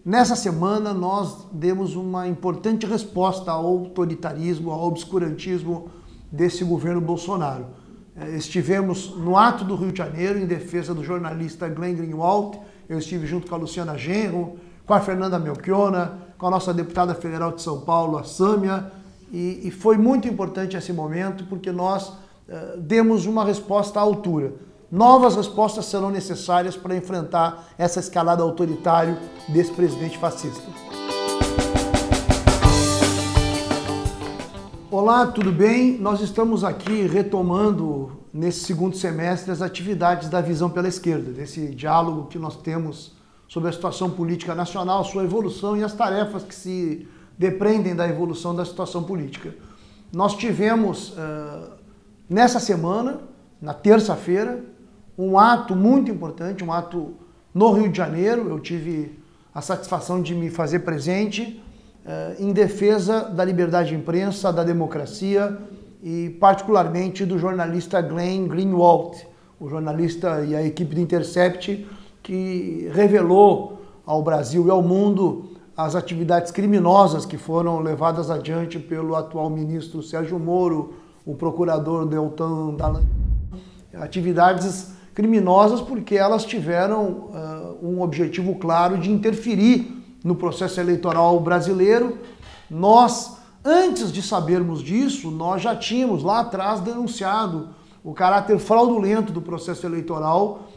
Nessa semana nós demos uma importante resposta ao autoritarismo, ao obscurantismo desse governo Bolsonaro. Estivemos no ato do Rio de Janeiro em defesa do jornalista Glenn Greenwald. Eu estive junto com a Luciana Genro, com a Fernanda Melchiona, com a nossa deputada federal de São Paulo, a Sâmia, e foi muito importante esse momento porque nós demos uma resposta à altura. Novas respostas serão necessárias para enfrentar essa escalada autoritária desse presidente fascista. Olá, tudo bem? Nós estamos aqui retomando, nesse segundo semestre, as atividades da Visão pela Esquerda, desse diálogo que nós temos sobre a situação política nacional, sua evolução e as tarefas que se dependem da evolução da situação política. Nós tivemos, nessa semana, na terça-feira, um ato muito importante, um ato no Rio de Janeiro. Eu tive a satisfação de me fazer presente em defesa da liberdade de imprensa, da democracia e particularmente do jornalista Glenn Greenwald, o jornalista e a equipe do Intercept que revelou ao Brasil e ao mundo as atividades criminosas que foram levadas adiante pelo atual ministro Sérgio Moro, o procurador Deltan Dallagnol. Atividades criminosas porque elas tiveram um objetivo claro de interferir no processo eleitoral brasileiro. Nós, antes de sabermos disso, nós já tínhamos lá atrás denunciado o caráter fraudulento do processo eleitoral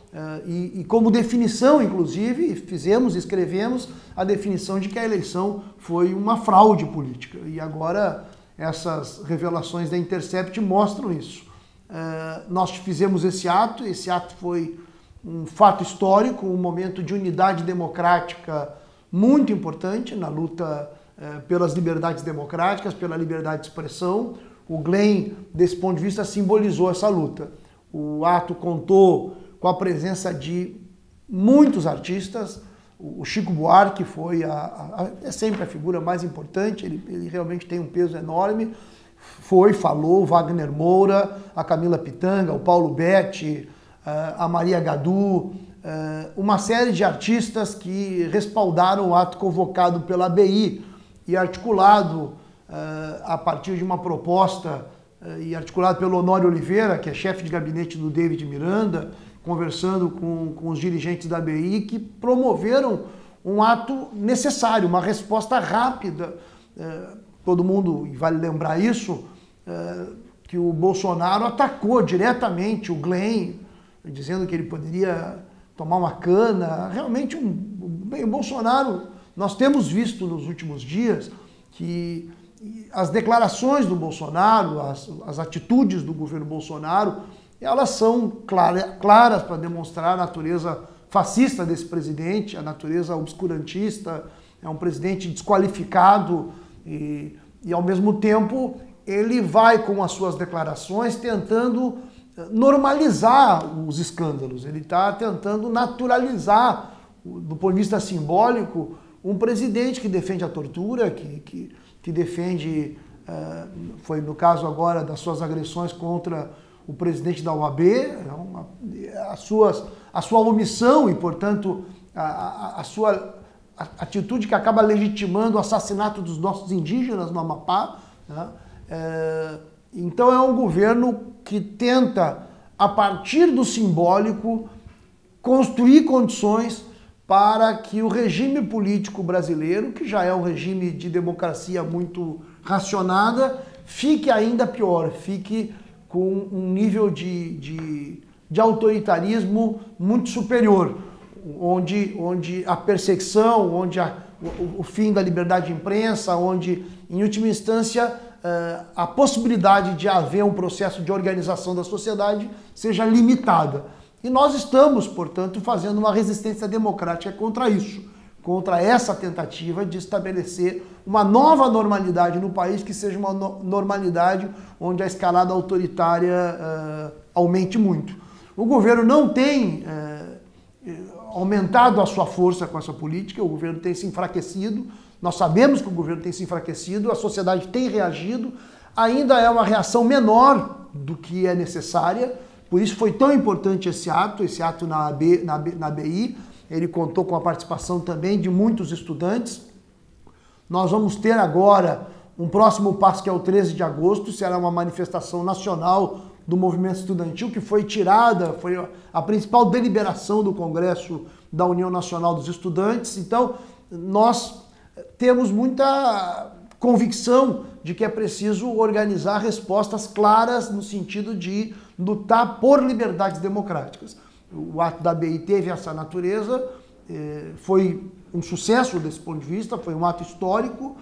e como definição, inclusive, escrevemos a definição de que a eleição foi uma fraude política. E agora essas revelações da Intercept mostram isso. Nós fizemos esse ato foi um fato histórico, um momento de unidade democrática muito importante na luta pelas liberdades democráticas, pela liberdade de expressão. O Glenn, desse ponto de vista, simbolizou essa luta. O ato contou com a presença de muitos artistas. O Chico Buarque foi é sempre a figura mais importante, ele realmente tem um peso enorme. Falou, Wagner Moura, a Camila Pitanga, o Paulo Betti, a Maria Gadu, uma série de artistas que respaldaram o ato convocado pela ABI e articulado a partir de uma proposta e articulado pelo Honório Oliveira, que é chefe de gabinete do David Miranda, conversando com os dirigentes da ABI, que promoveram um ato necessário, uma resposta rápida. Todo mundo, e vale lembrar isso, que o Bolsonaro atacou diretamente o Glenn, dizendo que ele poderia tomar uma cana. Realmente, o Bolsonaro, nós temos visto nos últimos dias que as declarações do Bolsonaro, as atitudes do governo Bolsonaro, elas são claras para demonstrar a natureza fascista desse presidente, a natureza obscurantista. É um presidente desqualificado e ao mesmo tempo ele vai com as suas declarações tentando normalizar os escândalos. Ele está tentando naturalizar, do ponto de vista simbólico, um presidente que defende a tortura, que defende, foi no caso agora das suas agressões contra o presidente da OAB, a sua omissão e, portanto, a sua atitude que acaba legitimando o assassinato dos nossos indígenas no Amapá, né? Então é um governo que tenta, a partir do simbólico, construir condições para que o regime político brasileiro, que já é um regime de democracia muito racionada, fique ainda pior, fique com um nível de autoritarismo muito superior, onde a perseguição, onde o fim da liberdade de imprensa, onde, em última instância, a possibilidade de haver um processo de organização da sociedade seja limitada. E nós estamos, portanto, fazendo uma resistência democrática contra isso, contra essa tentativa de estabelecer uma nova normalidade no país, que seja uma normalidade onde a escalada autoritária aumente muito. O governo não tem aumentado a sua força com essa política, o governo tem se enfraquecido, nós sabemos que o governo tem se enfraquecido, a sociedade tem reagido, ainda é uma reação menor do que é necessária, por isso foi tão importante esse ato na ABI, ele contou com a participação também de muitos estudantes. Nós vamos ter agora um próximo passo que é o 13 de agosto, será uma manifestação nacional do movimento estudantil que foi tirada, foi a principal deliberação do Congresso da União Nacional dos Estudantes. Então, nós temos muita convicção de que é preciso organizar respostas claras no sentido de lutar por liberdades democráticas. O ato da ABI teve essa natureza, foi um sucesso desse ponto de vista, foi um ato histórico.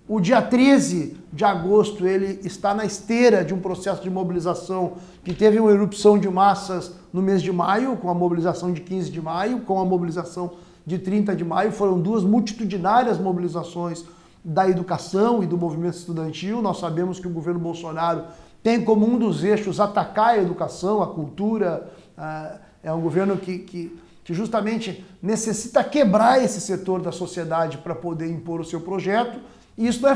O dia 13 de agosto ele está na esteira de um processo de mobilização que teve uma erupção de massas no mês de maio, com a mobilização de 15 de maio, com a mobilização de 30 de maio. Foram duas multitudinárias mobilizações da educação e do movimento estudantil. Nós sabemos que o governo Bolsonaro tem como um dos eixos atacar a educação, a cultura. É um governo que justamente necessita quebrar esse setor da sociedade para poder impor o seu projeto. E isso não é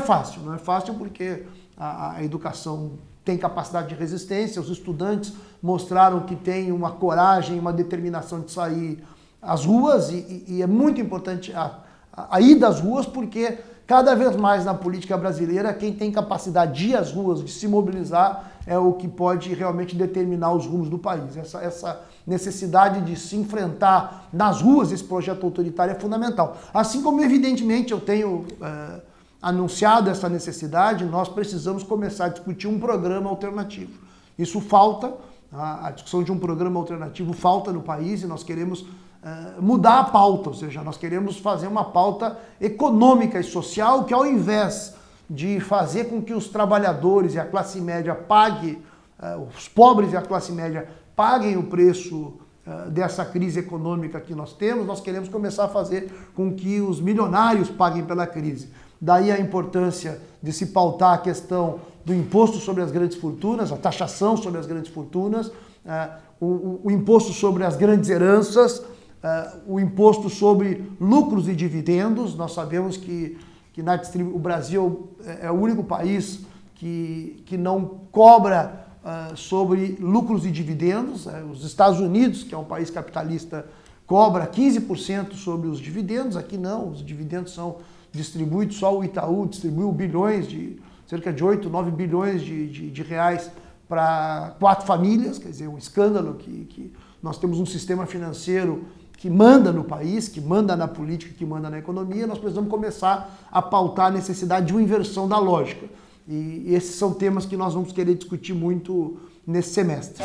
fácil porque a educação tem capacidade de resistência, os estudantes mostraram que têm uma coragem, uma determinação de sair às ruas e é muito importante a ida às ruas porque cada vez mais na política brasileira quem tem capacidade de ir às ruas, de se mobilizar, é o que pode realmente determinar os rumos do país. Essa necessidade de se enfrentar nas ruas esse projeto autoritário é fundamental. Assim como, evidentemente, eu tenho anunciado essa necessidade, nós precisamos começar a discutir um programa alternativo. Isso falta, a discussão de um programa alternativo falta no país e nós queremos mudar a pauta, ou seja, nós queremos fazer uma pauta econômica e social que, ao invés de fazer com que os trabalhadores e a classe média paguem, os pobres e a classe média paguem o preço dessa crise econômica que nós temos, nós queremos começar a fazer com que os milionários paguem pela crise. Daí a importância de se pautar a questão do imposto sobre as grandes fortunas, a taxação sobre as grandes fortunas, o imposto sobre as grandes heranças, o imposto sobre lucros e dividendos. Nós sabemos que o Brasil é o único país que não cobra sobre lucros e dividendos. Os Estados Unidos, que é um país capitalista, cobra 15% sobre os dividendos. Aqui não, os dividendos são distribuídos, só o Itaú distribuiu bilhões, cerca de 8, 9 bilhões de reais para 4 famílias, quer dizer, um escândalo que nós temos um sistema financeiro que manda no país, que manda na política, que manda na economia. Nós precisamos começar a pautar a necessidade de uma inversão da lógica. E esses são temas que nós vamos querer discutir muito nesse semestre.